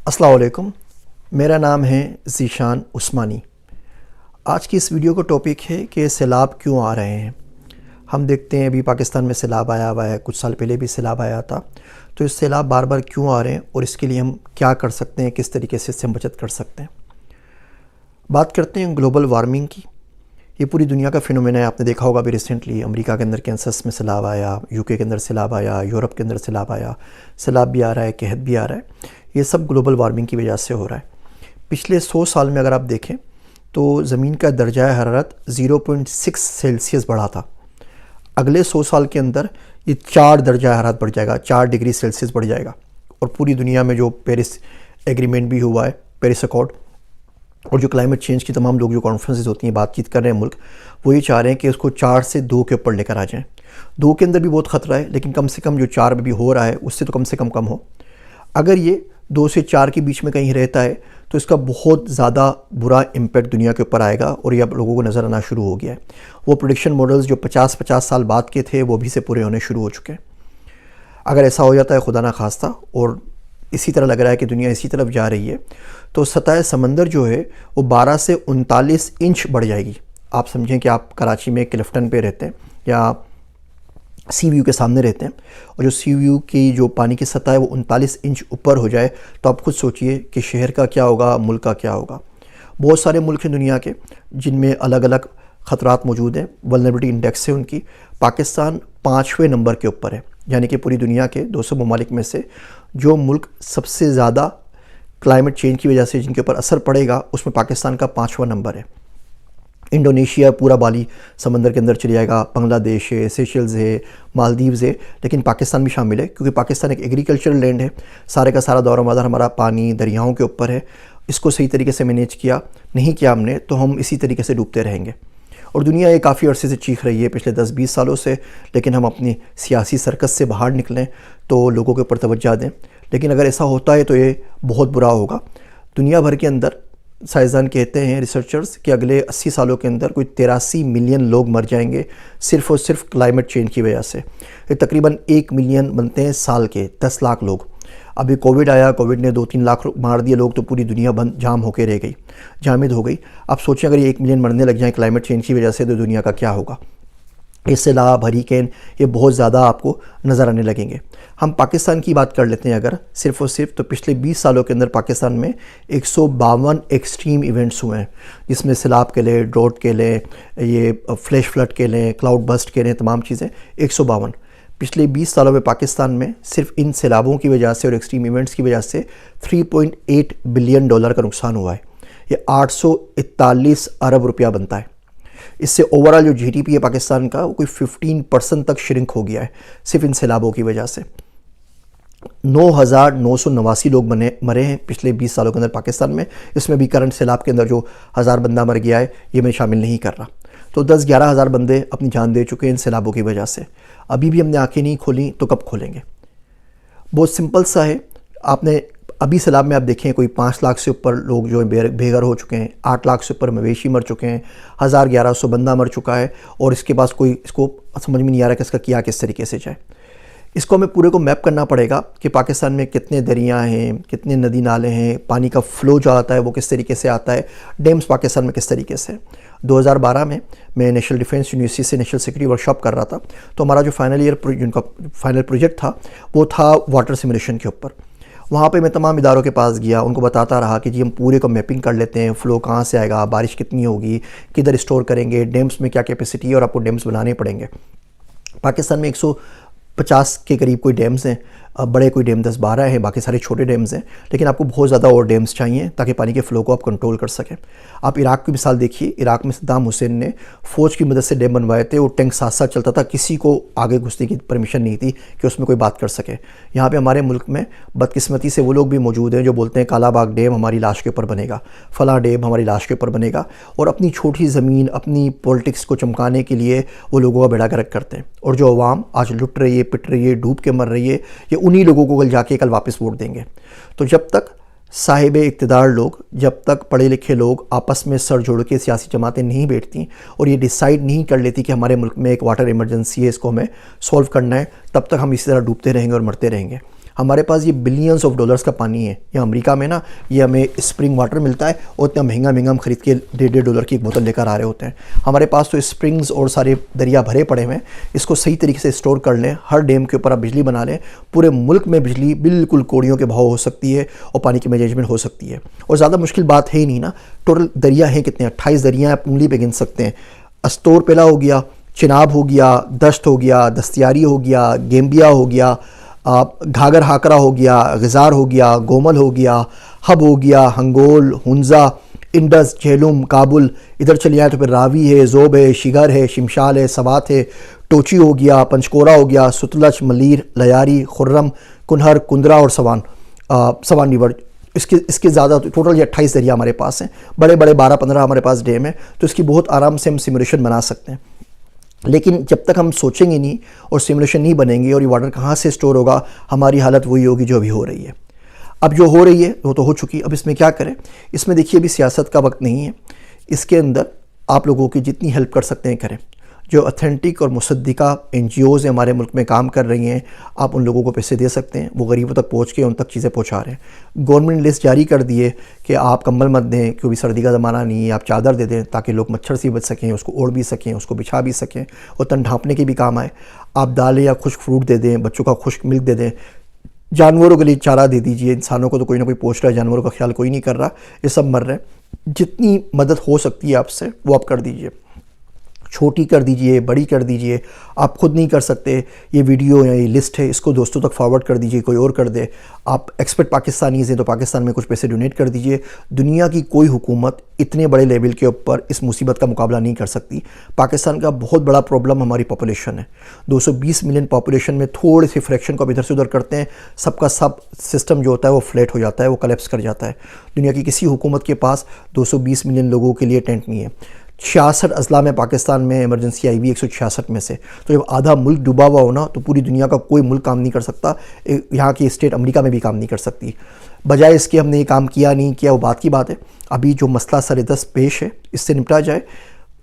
अस्सलाम वालेकुम। मेरा नाम है ज़ीशान उस्मानी। आज की इस वीडियो का टॉपिक है कि सैलाब क्यों आ रहे हैं। हम देखते हैं अभी पाकिस्तान में सैलाब आया हुआ है, कुछ साल पहले भी सैलाब आया था। तो इस सैलाब बार बार क्यों आ रहे हैं और इसके लिए हम क्या कर सकते हैं, किस तरीके से इससे हम बचत कर सकते हैं। बात करते हैं ग्लोबल वार्मिंग की। ये पूरी दुनिया का फिनोमेना है। आपने देखा होगा अभी रिसेंटली अमेरिका के अंदर कैंसस में सैलाब आया, यूके के अंदर सैलाब आया, यूरोप के अंदर सैलाब आया। सैलाब भी आ रहा है, कहत भी आ रहा है। ये सब ग्लोबल वार्मिंग की वजह से हो रहा है। पिछले 100 साल में अगर आप देखें तो ज़मीन का दर्जा हरारत 0.6 सेल्सियस बढ़ा था। अगले 100 साल के अंदर ये 4 दर्जा हरारत बढ़ जाएगा, 4 डिग्री सेल्सियस बढ़ जाएगा। और पूरी दुनिया में जो पेरिस एग्रीमेंट भी हुआ है, पेरिस अकॉर्ड, और जो क्लाइमेट चेंज की तमाम लोग जो कॉन्फ्रेंसेस होती हैं, बातचीत कर रहे हैं मुल्क, वो ये चाह रहे हैं कि उसको 4 से 2 के ऊपर लेकर आ जाएं। 2 के अंदर भी बहुत ख़तरा है, लेकिन कम से कम जो 4 में भी हो रहा है उससे तो कम से कम हो। अगर ये 2 से 4 के बीच में कहीं रहता है तो इसका बहुत ज़्यादा बुरा इम्पैक्ट दुनिया के ऊपर आएगा और ये अब लोगों को नज़र आना शुरू हो गया है। वो प्रेडिक्शन मॉडल्स जो 50-50 साल बाद के थे वो भी से पूरे होने शुरू हो चुके हैं। अगर ऐसा हो जाता है, खुदा ना खास्ता, और इसी तरह लग रहा है कि दुनिया इसी तरफ जा रही है, तो सतह समंदर जो है वो 12 से 39 इंच बढ़ जाएगी। आप समझें कि आप कराची में क्लिफ्टन पे रहते हैं या सी व्यू के सामने रहते हैं, और जो सी व्यू की जो पानी की सतह है वो 39 इंच ऊपर हो जाए, तो आप खुद सोचिए कि शहर का क्या होगा, मुल्क का क्या होगा। बहुत सारे मुल्क हैं दुनिया के जिनमें अलग अलग ख़तरात मौजूद हैं, वल्नरेबिलिटी इंडेक्स है उनकी। पाकिस्तान 5वें नंबर के ऊपर है, यानी कि पूरी दुनिया के 200 ममालिक में से जो मुल्क सबसे ज़्यादा क्लाइमेट चेंज की वजह से जिनके ऊपर असर पड़ेगा उसमें पाकिस्तान का 5वां नंबर है। इंडोनेशिया पूरा बाली समंदर के अंदर चले जाएगा, बांग्लादेश है, सेशल्स है, मालदीव्स है, लेकिन पाकिस्तान भी शामिल है क्योंकि पाकिस्तान एक एग्रीकल्चरल लैंड है। सारे का सारा दौर मदार हमारा पानी दरियाओं के ऊपर है। इसको सही तरीके से मैनेज किया नहीं किया हमने तो हम इसी तरीके से डूबते रहेंगे। और दुनिया ये काफ़ी अरसे से चीख रही है पिछले 10-20 सालों से, लेकिन हम अपनी सियासी सर्कस से बाहर निकलें तो लोगों के ऊपर तवज्जो दें। लेकिन अगर ऐसा होता है तो ये बहुत बुरा होगा। दुनिया भर के अंदर साइंसदान कहते हैं, रिसर्चर्स, कि अगले 80 सालों के अंदर कोई 83 मिलियन लोग मर जाएंगे सिर्फ़ और सिर्फ क्लाइमेट चेंज की वजह से। ये तकरीबन 1 मिलियन बनते हैं साल के, 10 लाख लोग। अभी कोविड आया, कोविड ने 2-3 लाख मार दिए लोग, तो पूरी दुनिया बंद जाम होकर रह गई, जामिद हो गई। आप सोचें अगर ये 1 मिलियन मरने लग जाएँ क्लाइमेट चेंज की वजह से तो दुनिया का क्या होगा। ये सैलाब, हरिकेन, ये बहुत ज़्यादा आपको नज़र आने लगेंगे। हम पाकिस्तान की बात कर लेते हैं अगर सिर्फ़ और सिर्फ, तो पिछले 20 सालों के अंदर पाकिस्तान में 152 एक्सट्रीम इवेंट्स हुए हैं, जिसमें सैलाब के लिए, ड्रॉट के लिए, ये फ्लैश फ्लड के लिए, क्लाउड बस्ट के लिए, तमाम चीज़ें 152। पिछले 20 सालों में पाकिस्तान में सिर्फ इन सैलाबों की वजह से और एक्सट्रीम इवेंट्स की वजह से $3.8 बिलियन का नुकसान हुआ है। ये 841 अरब रुपया बनता है। इससे ओवरऑल जो जीडीपी है पाकिस्तान का वो कोई 15% तक श्रिंक हो गया है सिर्फ इन सैलाबों की वजह से। 9,989 लोग मरे हैं पिछले 20 सालों के अंदर पाकिस्तान में। इसमें भी करंट सैलाब के अंदर जो 1000 बंदा मर गया है ये मैं शामिल नहीं कर रहा। तो 10-11 हज़ार बंदे अपनी जान दे चुके हैं इन सैलाबों की वजह से। अभी भी हमने आंखें नहीं खोली तो कब खोलेंगे। बहुत सिंपल सा है। आपने अभी सैलाब में आप देखें कोई 5 लाख से ऊपर लोग जो बेघर हो चुके हैं, 8 लाख से ऊपर मवेशी मर चुके हैं, 1100 बंदा मर चुका है, और इसके पास कोई इसको समझ में नहीं आ रहा कि इसका किया किस तरीके से जाए। इसको हमें पूरे को मैप करना पड़ेगा कि पाकिस्तान में कितने दरिया हैं, कितने नदी नाले हैं, पानी का फ़्लो जो आता है वो किस तरीके से आता है, डैम्स पाकिस्तान में किस तरीके से। 2012 में मैं नेशनल डिफेंस यूनिवर्सिटी से नेशनल सिक्योरिटी वर्कशॉप कर रहा था, तो हमारा जो जिनका फाइनल प्रोजेक्ट था वो था वाटर सिमुलेशन के ऊपर। वहाँ पे मैं तमाम इदारों के पास गया, उनको बताता रहा कि जी हम पूरे को मैपिंग कर लेते हैं, फ़्लो कहाँ से आएगा, बारिश कितनी होगी, किधर स्टोर करेंगे, डैम्स में क्या कैपेसिटी है और आपको डैम्स बनाने पड़ेंगे। पाकिस्तान में 150 के करीब कोई डैम्स हैं, बड़े कोई डैम 10-12 हैं, बाकी सारे छोटे डैम्स हैं, लेकिन आपको बहुत ज़्यादा और डैम्स चाहिए ताकि पानी के फ़्लो को आप कंट्रोल कर सकें। आप इराक़ की मिसाल देखिए, इराक़ में सद्दाम हुसैन ने फ़ौज की मदद से डैम बनवाए थे, वो टैंक साथ साथ चलता था, किसी को आगे घुसने की परमिशन नहीं थी कि उसमें कोई बात कर सके। यहाँ पर हमारे मुल्क में बदकिस्मती से वो लोग भी मौजूद हैं जो बोलते हैं कालाबाग डैम हमारी लाश के ऊपर बनेगा, फ़लाँ डैम हमारी लाश के ऊपर बनेगा, और अपनी छोटी ज़मीन, अपनी पॉलिटिक्स को चमकाने के लिए वो लोगों का बेड़ा गर्क करते हैं। और जो अवाम आज लुट रही है, पिट रही है, डूब के मर रही है, ये उन्हीं लोगों को कल वापस वोट देंगे। तो जब तक साहिब इक़्तिदार लोग, जब तक पढ़े लिखे लोग आपस में सर जोड़ के सियासी जमातें नहीं बैठती और ये डिसाइड नहीं कर लेती कि हमारे मुल्क में एक वाटर इमरजेंसी है, इसको हमें सॉल्व करना है, तब तक हम इसी तरह डूबते रहेंगे और मरते रहेंगे। हमारे पास ये बिलियंस ऑफ डॉलर्स का पानी है। या अमेरिका में ना ये हमें स्प्रिंग वाटर मिलता है और इतना महंगा महंगा हम खरीद के $1.5 की एक बोतल लेकर आ रहे होते हैं। हमारे पास तो स्प्रिंग्स और सारे दरिया भरे पड़े हुए हैं। इसको सही तरीके से स्टोर कर लें, हर डैम के ऊपर आप बिजली बना लें, पूरे मुल्क में बिजली बिल्कुल कौड़ियों के भाव हो सकती है और पानी की मैनेजमेंट हो सकती है। और ज़्यादा मुश्किल बात है ही नहीं ना। टोटल दरिया हैं कितने, 28 दरिया आप उंगली पे गिन सकते हैं। अस्तोर पेला हो गया, चिनाब हो गया, दश्त हो गया, दस्तियारी हो गया, गेम्बिया हो गया, घाघर हाकरा हो गया, गज़ार हो गया, गोमल हो गया, हब हो गया, हंगोल, हुंजा, इंडस, झेलुम, काबुल। इधर चले जाए तो फिर रावी है, जोब है, शिगर है, शिमशाल है, सवात है, टोची हो गया, पंचकोरा हो गया, सुतलच, मलीर, लयारी, खुर्रम, कुनहर, कुंदरा और सवान रिवर। इसके ज़्यादा टोटल ये 28 दरिया हमारे पास हैं। बड़े बड़े 12-15 हमारे पास डैम है, तो इसकी बहुत आराम से हम सिमुलेशन बना सकते हैं। लेकिन जब तक हम सोचेंगे नहीं और सिमुलेशन नहीं बनेंगे और ये वाटर कहाँ से स्टोर होगा, हमारी हालत वही होगी जो अभी हो रही है। अब जो हो रही है वो तो हो चुकी। अब इसमें क्या करें? इसमें देखिए अभी सियासत का वक्त नहीं है। इसके अंदर आप लोगों की जितनी हेल्प कर सकते हैं करें। जो ऑथेंटिक और मुसद्दिका NGOज़ हमारे मुल्क में काम कर रही हैं, आप उन लोगों को पैसे दे सकते हैं। वो गरीबों तक पहुंच के उन तक चीज़ें पहुंचा रहे हैं। गवर्नमेंट लिस्ट जारी कर दिए कि आप कंबल मत दें क्योंकि सर्दी का ज़माना नहीं है, आप चादर दे दें ताकि लोग मच्छर से बच सकें, उसको ओढ़ भी सकें, उसको बिछा भी सकें और तन ढाँपने के भी काम आए। आप दालें या खुश्क फ्रूट दे दें, बच्चों का खुश्क मिल्क दे दें, जानवरों के लिए चारा दे दीजिए। इंसानों को तो कोई ना कोई पोष रहा है, जानवरों का ख्याल कोई नहीं कर रहा, ये सब मर रहे हैं। जितनी मदद हो सकती है आपसे वो आप कर दीजिए। छोटी कर दीजिए, बड़ी कर दीजिए। आप खुद नहीं कर सकते, ये वीडियो या ये लिस्ट है, इसको दोस्तों तक फॉरवर्ड कर दीजिए, कोई और कर दे। आप एक्सपर्ट पाकिस्तानीज़ हैं तो पाकिस्तान में कुछ पैसे डोनेट कर दीजिए। दुनिया की कोई हुकूमत इतने बड़े लेवल के ऊपर इस मुसीबत का मुकाबला नहीं कर सकती। पाकिस्तान का बहुत बड़ा प्रॉब्लम हमारी पॉपुलेशन है। 220 मिलियन पॉपुलेशन में थोड़े से फ्रैक्शन को आप इधर से उधर करते हैं, सबका सब सिस्टम जो होता है वो फ्लैट हो जाता है, वो कलेप्स कर जाता है। दुनिया की किसी हुकूमत के पास 220 मिलियन लोगों के लिए टेंट नहीं है। 66 अजला में पाकिस्तान में इमरजेंसी आई हुई 166 में से। तो जब आधा मुल्क डूबा हुआ हो ना, तो पूरी दुनिया का कोई मुल्क काम नहीं कर सकता। यहाँ की स्टेट अमेरिका में भी काम नहीं कर सकती। बजाय इसके हमने ये काम किया नहीं किया, वो बात की बात है। अभी जो मसला सर-ए-दस्त पेश है, इससे निपटा जाए।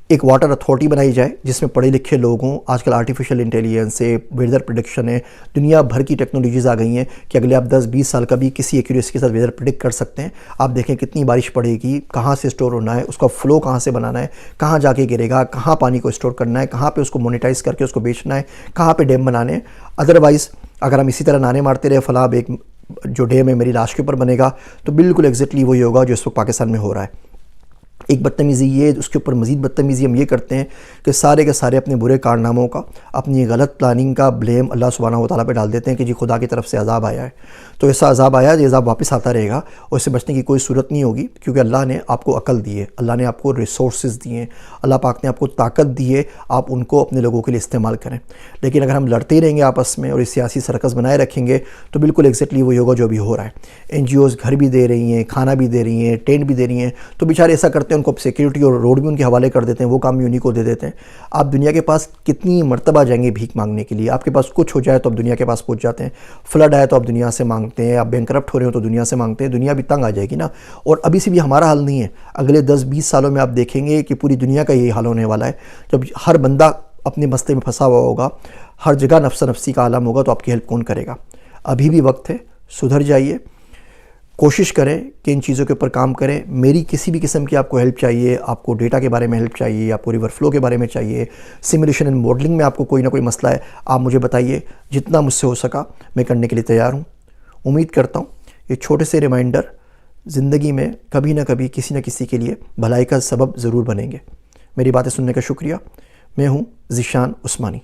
एक वाटर अथॉरिटी बनाई जाए जिसमें पढ़े लिखे लोग हों। आजकल आर्टिफिशियल इंटेलिजेंस है, वेदर प्रेडिक्शन है, दुनिया भर की टेक्नोलॉजीज़ आ गई हैं कि अगले आप 10-20 साल का भी किसी एक्यूरेसी के साथ वेदर प्रेडिक्ट कर सकते हैं। आप देखें कितनी बारिश पड़ेगी, कहाँ से स्टोर होना है, उसका फ़्लो कहाँ से बनाना है, कहाँ जाके गिरेगा, कहाँ पानी को स्टोर करना है, कहाँ पर उसको मोनेटाइज करके उसको बेचना है, कहाँ पर डैम बनाने हैं। अदरवाइज़ अगर हम इसी तरह नाने मारते रहे, फलां एक जो डैम है मेरी लाश के ऊपर बनेगा, तो बिल्कुल एग्जैक्टली वही होगा जो इस वक्त पाकिस्तान में हो रहा है। एक बदतमीज़ी ये, उसके ऊपर मज़ीद बदतमीज़ी हम ये करते हैं कि सारे के सारे अपने बुरे कारनामों का, अपनी गलत प्लानिंग का ब्लेम अल्लाह सुब्हानहू व तआला पे डाल देते हैं कि जी खुदा की तरफ से अज़ाब आया है। तो ऐसा अज़ाब आया, ये अज़ाब वापस आता रहेगा और इससे बचने की कोई सूरत नहीं होगी, क्योंकि अल्लाह ने आपको अकल दी है, अल्लाह ने आपको रिसोर्सेज दिए हैं, अल्लाह पाक ने आपको ताकत दी है, आप उनको अपने लोगों के लिए इस्तेमाल करें। लेकिन अगर हम लड़ते रहेंगे आपस में और इस सियासी सर्कस बनाए रखेंगे, तो बिल्कुल एग्जैक्टली वही होगा जो अभी हो रहा है। NGOज़ घर भी दे रही हैं, खाना भी दे रही हैं, टेंट भी दे रही हैं, तो बेचारे ऐसा करते हैं, उनको सिक्योरिटी और रोड भी उनके हवाले कर देते हैं, वो काम भी उन्हीं को दे देते हैं। आप दुनिया के पास कितनी मरतबा जाएंगे भीख मांगने के लिए? आपके पास कुछ हो जाए तो आप दुनिया के पास पहुंच जाते हैं, फ्लड आए तो आप दुनिया से मांगते हैं, आप बैंकरप्ट हो रहे हो तो दुनिया से मांगते हैं। दुनिया भी तंग आ जाएगी ना। और अभी से भी हमारा हाल नहीं है, अगले 10-20 सालों में आप देखेंगे कि पूरी दुनिया का यही हाल होने वाला है। जब हर बंदा अपने मसले में फंसा हुआ होगा, हर जगह नफ्सा नफ्सी का आलम होगा, तो आपकी हेल्प कौन करेगा? अभी भी वक्त है, सुधर जाइए, कोशिश करें कि इन चीज़ों के ऊपर काम करें। मेरी किसी भी किस्म की आपको हेल्प चाहिए, आपको डेटा के बारे में हेल्प चाहिए, आपको रिवर फ्लो के बारे में चाहिए, सिमुलेशन एंड मॉडलिंग में आपको कोई ना कोई मसला है, आप मुझे बताइए। जितना मुझसे हो सका मैं करने के लिए तैयार हूँ। उम्मीद करता हूँ ये छोटे से रिमाइंडर ज़िंदगी में कभी ना कभी किसी न किसी के लिए भलाई का सबब ज़रूर बनेंगे। मेरी बातें सुनने का शुक्रिया। मैं हूँ ज़ीशान उस्मानी।